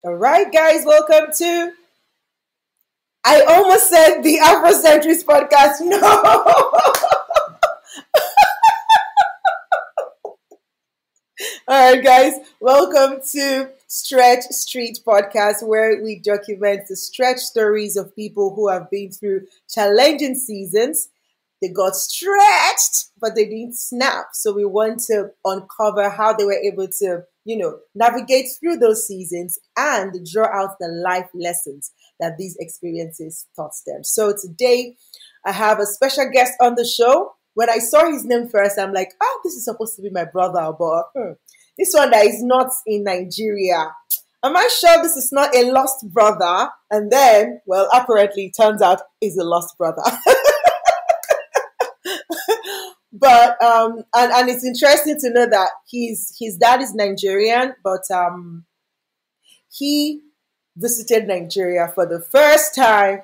All right, guys, welcome to. I almost said the Afrocentrist podcast. No. All right, guys, welcome to Stretch Street Podcast, where we document the stretch stories of people who have been through challenging seasons. They got stretched, but they didn't snap. So we want to uncover how they were able to, navigate through those seasons and draw out the life lessons that these experiences taught them. So today I have a special guest on the show. When I saw his name first, I'm like, this is supposed to be my brother, but this one that is not in Nigeria. Am I sure this is not a lost brother? And then, well, apparently it turns out he's a lost brother. But and it's interesting to know that his dad is Nigerian, but he visited Nigeria for the first time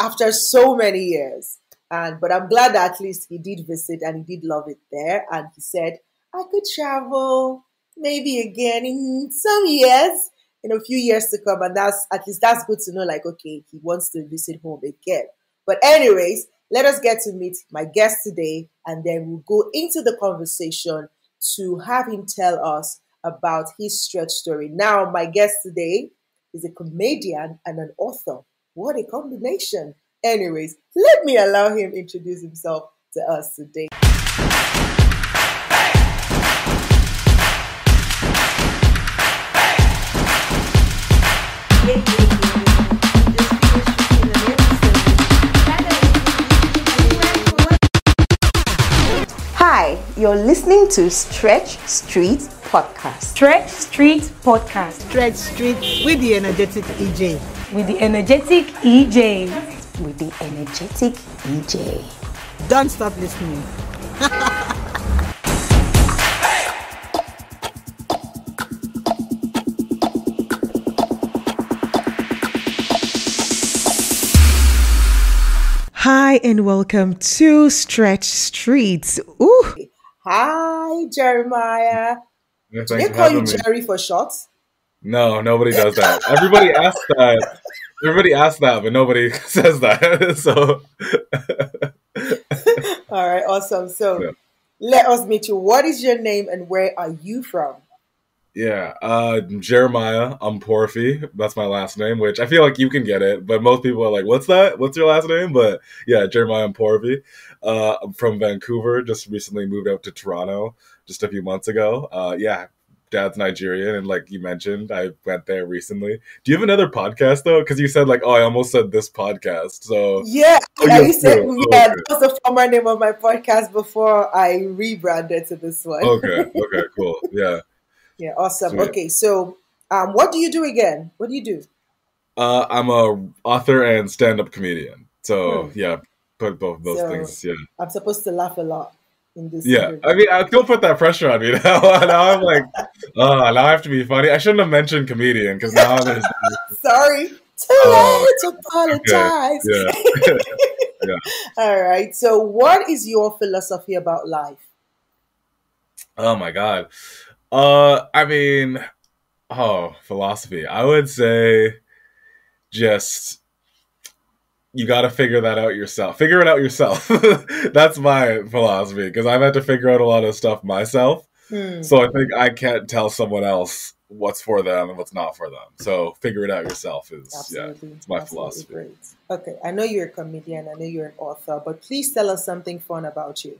after so many years. But I'm glad that at least he did visit and he did love it there. And he said, I could travel maybe again in some years, in a few years to come. And that's good to know, like, okay, he wants to visit home again. But anyways, let us get to meet my guest today, and then we'll go into the conversation to have him tell us about his stretch story. Now, my guest today is a comedian and an author. What a combination. Anyways, let me allow him introduce himself to us today. Hi, you're listening to Stretch Street Podcast. Stretch Street Podcast. Stretch Street with the energetic EJ. With the energetic EJ. With the energetic EJ. Don't stop listening. Hi and welcome to Stretch Streets. Ooh. Hi, Jeremiah. Yeah, Do they call you Jerry for short? No, nobody does that. Everybody asks that. Everybody asks that, but nobody says that. So, all right, awesome. So, Let us meet you. What is your name and where are you from? Yeah, Jeremiah Ukponrefe. That's my last name, which I feel like you can get it, but most people are like, "What's that? What's your last name?" But yeah, Jeremiah Ukponrefe. I'm from Vancouver. Just recently moved out to Toronto just a few months ago. Dad's Nigerian, and like you mentioned, I went there recently. Do you have another podcast though? Because you said like, I almost said this podcast. So yeah, that was the former name of my podcast before I rebranded to this one. Okay, cool, yeah. Yeah, awesome. Sweet. Okay, so what do you do again? What do you do? I'm a author and stand-up comedian. So yeah, put both of those things. Yeah, I'm supposed to laugh a lot in this. Yeah, interview. I mean, don't put that pressure on me now. Now I'm like, now I have to be funny. I shouldn't have mentioned comedian because now there's. Sorry, too late to apologize. Okay. Yeah. All right. So, what is your philosophy about life? Oh my God. Philosophy. I would say just you got to figure that out yourself. Figure it out yourself. That's my philosophy because I've had to figure out a lot of stuff myself. So I think I can't tell someone else what's for them and what's not for them. So figure it out yourself is it's my philosophy. Great. Okay, I know you're a comedian. I know you're an author, but please tell us something fun about you.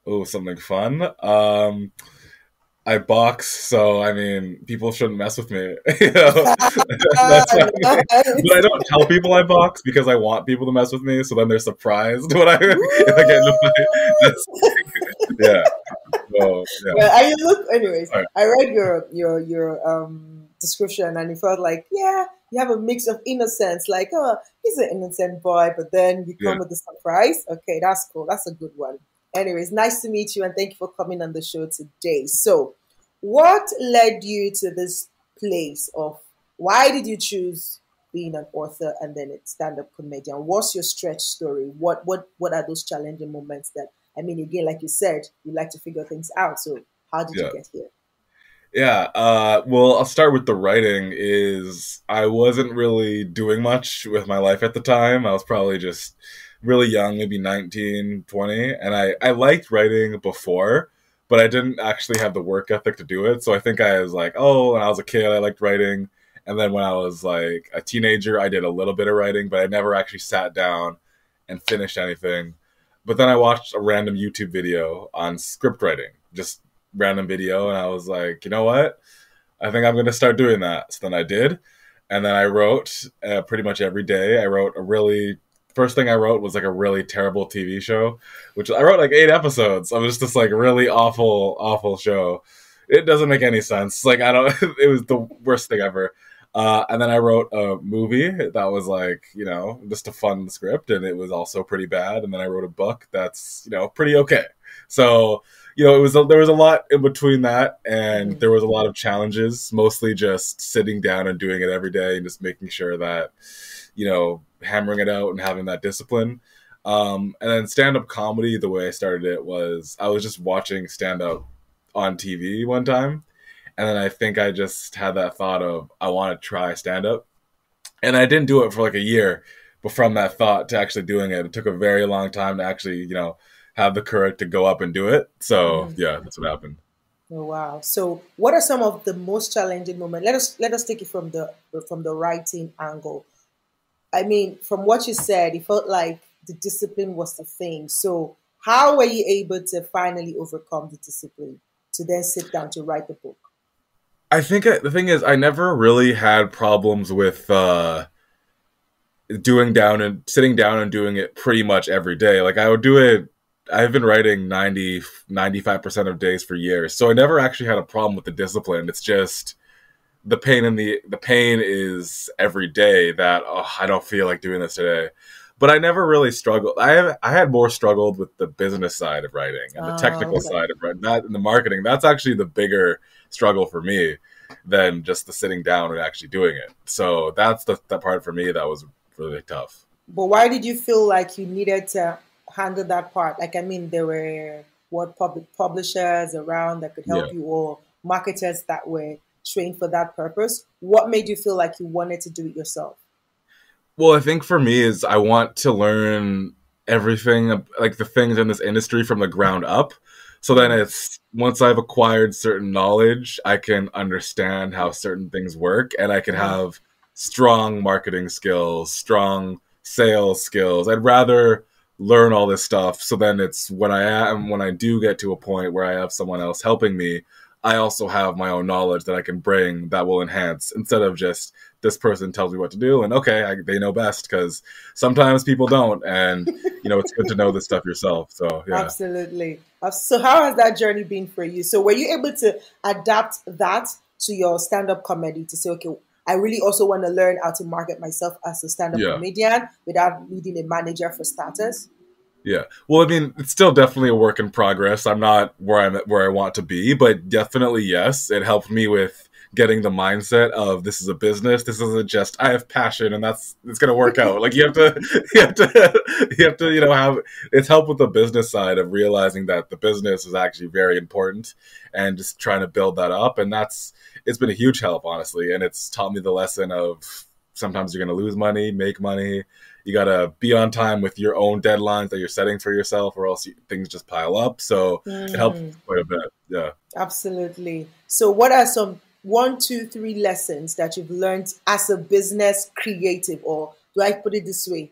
Oh, something fun. I box, so I mean, people shouldn't mess with me. That's but I don't tell people I box because I want people to mess with me. So then they're surprised when I get in a fight. Yeah. So, yeah. Well, anyways, right. I read your description and it felt like, you have a mix of innocence, like, he's an innocent boy, but then you come with the surprise. Okay, that's cool. That's a good one. Anyways, nice to meet you and thank you for coming on the show today. So, what led you to this place of why did you choose being an author and then a stand-up comedian? What's your stretch story? What are those challenging moments that, I mean, again, like you said, you like to figure things out. So how did you get here? Yeah, well, I'll start with the writing. Is I wasn't really doing much with my life at the time. I was probably just really young, maybe 19, 20, and I liked writing before, but I didn't actually have the work ethic to do it. So I think I was like, oh, when I was a kid, I liked writing, and then when I was like a teenager, I did a little bit of writing, but I never actually sat down and finished anything. But then I watched a random YouTube video on script writing, just random video, and I was like, you know what? I think I'm going to start doing that. So then I did, and then I wrote pretty much every day. I wrote a really first thing I wrote was like a really terrible TV show, which I wrote like 8 episodes of just this like really awful show. It doesn't make any sense. Like I don't. It was the worst thing ever. And then I wrote a movie that was like, just a fun script, and it was also pretty bad. And then I wrote a book that's, pretty okay. So, there was a lot in between that, and there was a lot of challenges, mostly just sitting down and doing it every day and just making sure that, hammering it out and having that discipline. And then stand-up comedy, the way I started it was I was just watching stand-up on TV one time. And then I think I just had that thought of, I want to try stand-up. And I didn't do it for like a year. But from that thought to actually doing it, it took a very long time to actually, have the courage to go up and do it. So, yeah, that's what happened. Oh, wow. So what are some of the most challenging moments? Let us take it from the writing angle. I mean, from what you said, it felt like the discipline was the thing. So how were you able to finally overcome the discipline to then sit down to write the book? I think the thing is, I never really had problems with sitting down and doing it pretty much every day. Like I would do it. I've been writing 95% of days for years. So I never actually had a problem with the discipline. It's just the pain is every day that, I don't feel like doing this today. But I never really struggled. I had more struggled with the business side of writing and the technical side of writing, that and the marketing. That's actually the bigger struggle for me than just the sitting down and actually doing it. So that's the part for me that was really tough. But why did you feel like you needed to handle that part? Like, I mean, there were publishers around that could help you, or marketers that were trained for that purpose. What made you feel like you wanted to do it yourself? Well, I think for me is I want to learn everything, like the things in this industry from the ground up. So then it's once I've acquired certain knowledge, I can understand how certain things work, and I can have strong marketing skills, strong sales skills. I'd rather learn all this stuff. So then it's when I do get to a point where I have someone else helping me, I also have my own knowledge that I can bring that will enhance, instead of just this person tells me what to do and they know best, because sometimes people don't, and it's good to know this stuff yourself. So yeah, absolutely. So how has that journey been for you? So were you able to adapt that to your stand-up comedy to say, okay, I really also want to learn how to market myself as a stand-up comedian without needing a manager for starters? Yeah. Well, I mean, it's still definitely a work in progress. I'm not where I want to be, but definitely, yes, it helped me with getting the mindset of this is a business. This isn't just I have passion and it's going to work out. Like you have to, have it's help with the business side of realizing that the business is actually very important and just trying to build that up. And it's been a huge help, honestly. And it's taught me the lesson of sometimes you're going to lose money, make money. You got to be on time with your own deadlines that you're setting for yourself, or else things just pile up. So it helps quite a bit. Yeah. Absolutely. So what are some 1, 2, 3 lessons that you've learned as a business creative, or do I put it this way,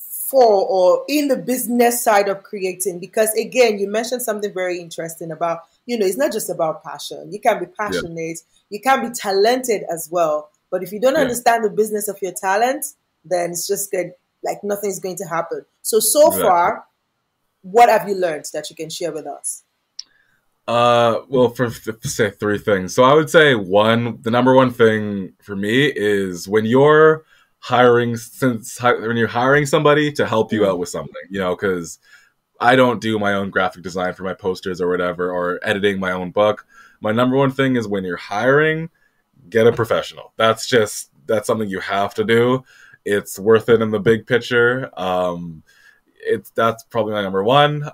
for or in the business side of creating? Because again, you mentioned something very interesting about, it's not just about passion. You can be passionate, you can be talented as well. But if you don't understand the business of your talent, then it's just good. Like nothing's going to happen. So far, what have you learned that you can share with us? Well, for say 3 things. So I would say the number one thing for me is when you're hiring somebody to help you out with something, because I don't do my own graphic design for my posters or whatever, or editing my own book. My number one thing is when you're hiring, get a professional. That's something you have to do. It's worth it in the big picture. That's probably my number one.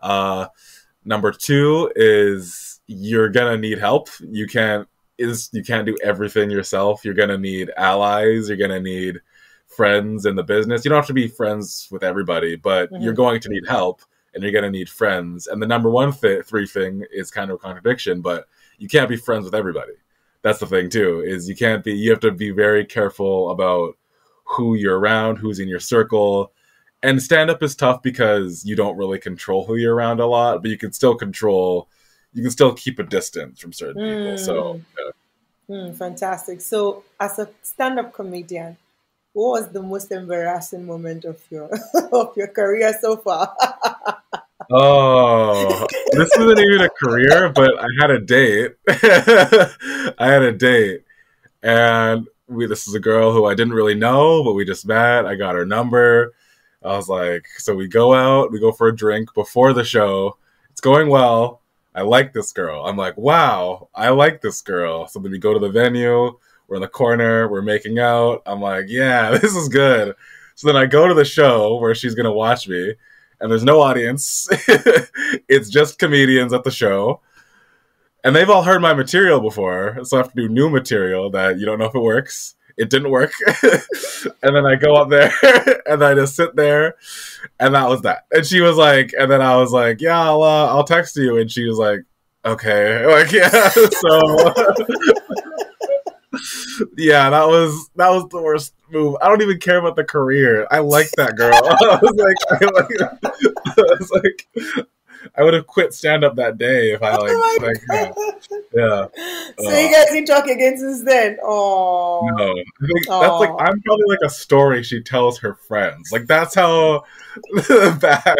Number two is you're gonna need help. You can't do everything yourself. You're gonna need allies. You're gonna need friends in the business. You don't have to be friends with everybody, but you're going to need help, and you're gonna need friends. And the number one three thing is kind of a contradiction, but you can't be friends with everybody. That's the thing too, is you have to be very careful about who you're around, who's in your circle. And stand-up is tough because you don't really control who you're around a lot, but you can still keep a distance from certain people. So, fantastic. So, as a stand-up comedian, what was the most embarrassing moment of your of your career so far? Oh, this isn't even a career, but I had a date. And this is a girl who I didn't really know, but we just met. I got her number. I was like, so we go out, we go for a drink before the show. It's going well. I like this girl. I'm like, wow, I like this girl. So then we go to the venue. We're in the corner. We're making out. I'm like, yeah, this is good. So then I go to the show where she's going to watch me, and there's no audience. It's just comedians at the show. And they've all heard my material before, so I have to do new material that you don't know if it works. It didn't work. And then I go up there and I just sit there, and that was that. And she was like, and then I was like, yeah, I'll text you. And she was like, okay. Like, yeah. So yeah, that was the worst move. I don't even care about the career. I like that girl. I was like, I would have quit stand-up that day if I yeah. So you guys didn't talk again since then? Oh no, I think that's like, I'm probably like a story she tells her friends. Like, that's how bad.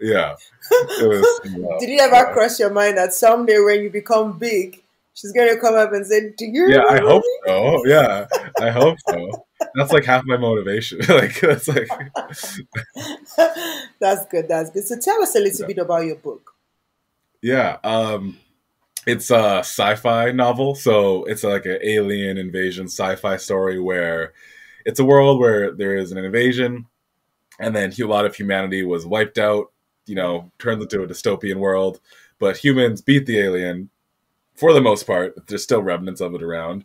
Yeah. It was, did it ever cross your mind that someday when you become big, she's gonna come up and say, "Do you?" Yeah, I hope so. Yeah, I hope so. That's like half my motivation. Like, that's like. That's good. That's good. So tell us a little bit about your book. Yeah, it's a sci-fi novel. So it's like an alien invasion sci-fi story where it's a world where there is an invasion, and then a lot of humanity was wiped out. Turns into a dystopian world, but humans beat the alien. For the most part, there's still remnants of it around.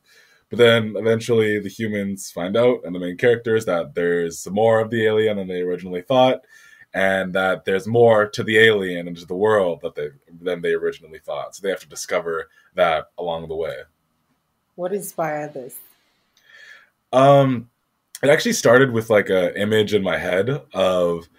But then eventually the humans find out, and the main characters, that there's more of the alien than they originally thought, and that there's more to the alien and to the world than they originally thought. So they have to discover that along the way. What inspired this? It actually started with like an image in my head of,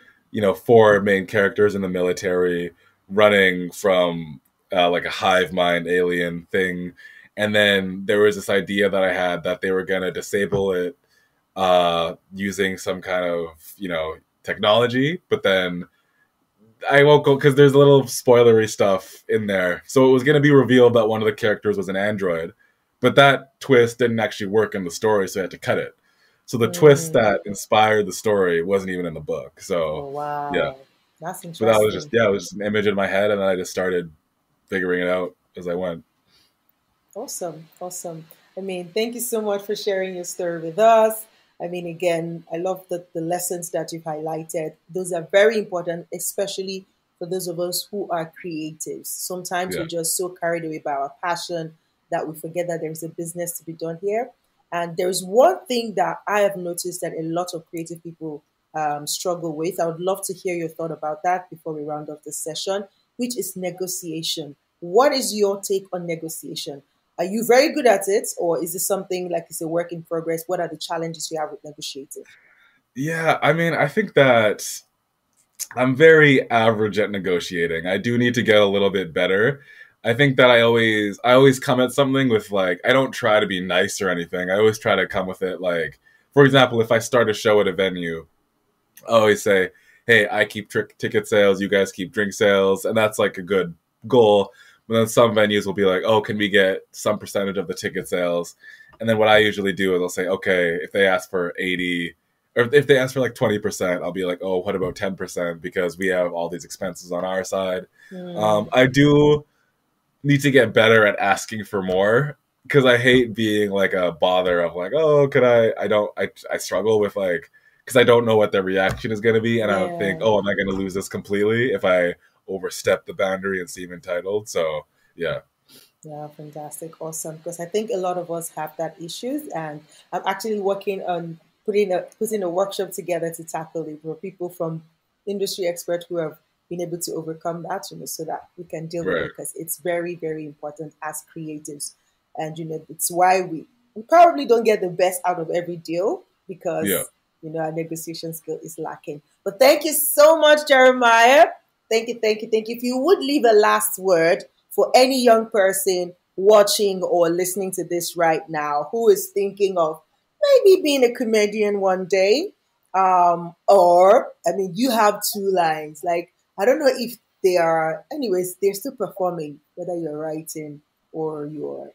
4 main characters in the military running from like a hive mind alien thing. And then there was this idea that I had that they were going to disable it using some kind of, technology. But then I won't go, because there's a little spoilery stuff in there. So it was going to be revealed that one of the characters was an android. But that twist didn't actually work in the story, so I had to cut it. So the twist that inspired the story wasn't even in the book. So, wow. Yeah. That's interesting. So that was just, it was just an image in my head, and then I just started figuring it out as I went. Awesome. I mean, thank you so much for sharing your story with us. I mean, again, I love the lessons that you've highlighted. Those are very important, especially for those of us who are creatives. Sometimes we're just so carried away by our passion that we forget that there's a business to be done here. And there's one thing that I have noticed that a lot of creative people struggle with. I would love to hear your thought about that before we round off the session, which is negotiation. What is your take on negotiation? Are you very good at it, or is this something like it's a work in progress? What are the challenges you have with negotiating? Yeah, I mean, I think that I'm very average at negotiating. I do need to get a little bit better. I think that I always come at something with, like, I don't try to be nice or anything. I always try to come with it, like, for example, if I start a show at a venue, I always say, hey, I keep ticket sales, you guys keep drink sales, and that's like a good goal. But then some venues will be like, oh, can we get some percentage of the ticket sales? And then what I usually do is I'll say, okay, if they ask for 80, or if they ask for like 20%, I'll be like, oh, what about 10%? Because we have all these expenses on our side. I do need to get better at asking for more, because I hate being like a bother of like, oh, could I struggle with, like, because I don't know what their reaction is going to be. And I would think, oh, am I going to lose this completely if I overstep the boundary and seem entitled. So yeah. Yeah, fantastic. Awesome. Because I think a lot of us have that issues, and I'm actually working on putting a workshop together to tackle it for people from industry experts who have been able to overcome that, so that we can deal with it, Right. because it's very, very important as creatives. And it's why we probably don't get the best out of every deal, because Yeah. our negotiation skill is lacking. But thank you so much, Jeremiah. Thank you, thank you, thank you. If you would leave a last word for any young person watching or listening to this right now who is thinking of maybe being a comedian one day, or, I mean, you have two lines. Like, I don't know if they are, anyways, they're still performing, whether you're writing or you're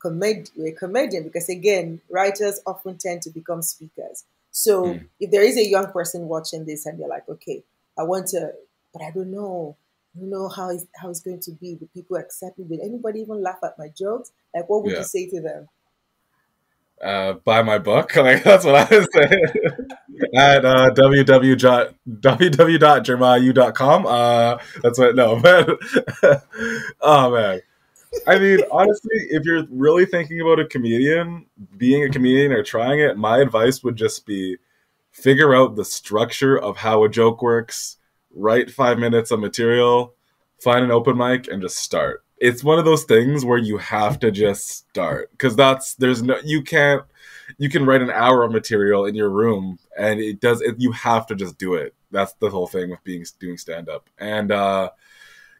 a comedian, because again, writers often tend to become speakers. So if there is a young person watching this and you're like, okay, I want to, but I don't know. I don't know how it's going to be. Will people accept me? Will anybody even laugh at my jokes? Like, what would Yeah. you say to them? Buy my book. Like, that's what I was saying. At www.jeremiahu.com. That's what. No, but oh man. I mean, honestly, if you're really thinking about being a comedian or trying it, my advice would just be figure out the structure of how a joke works, write 5 minutes of material, find an open mic, and just start. It's one of those things where you have to just start, because you can write an hour of material in your room, and you have to just do it. That's the whole thing with doing stand up. And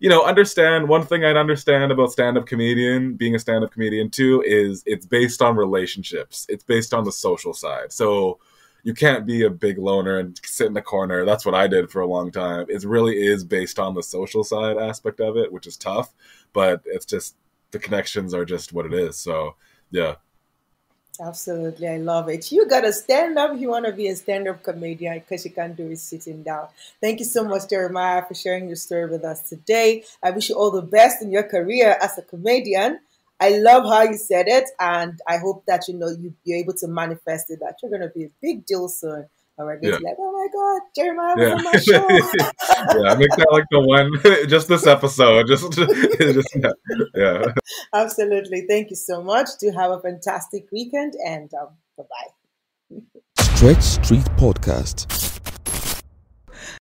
understand one thing I'd understand about being a stand-up comedian too, is it's based on relationships. It's based on the social side. So you can't be a big loner and sit in the corner. That's what I did for a long time. It really is based on the social side aspect of it, which is tough, but it's just the connections are just what it is. So yeah. Absolutely. I love it. You got to stand up if you want to be a stand-up comedian, because you can't do it sitting down. Thank you so much, Jeremiah, for sharing your story with us today. I wish you all the best in your career as a comedian. I love how you said it, and I hope that you're able to manifest it, that you're going to be a big deal soon. And we're going to be like, oh my God, Jeremiah was on my show. Yeah, make that like the one, just this episode. Just yeah. Absolutely. Thank you so much. Do have a fantastic weekend, and bye-bye. Stretch Street Podcast.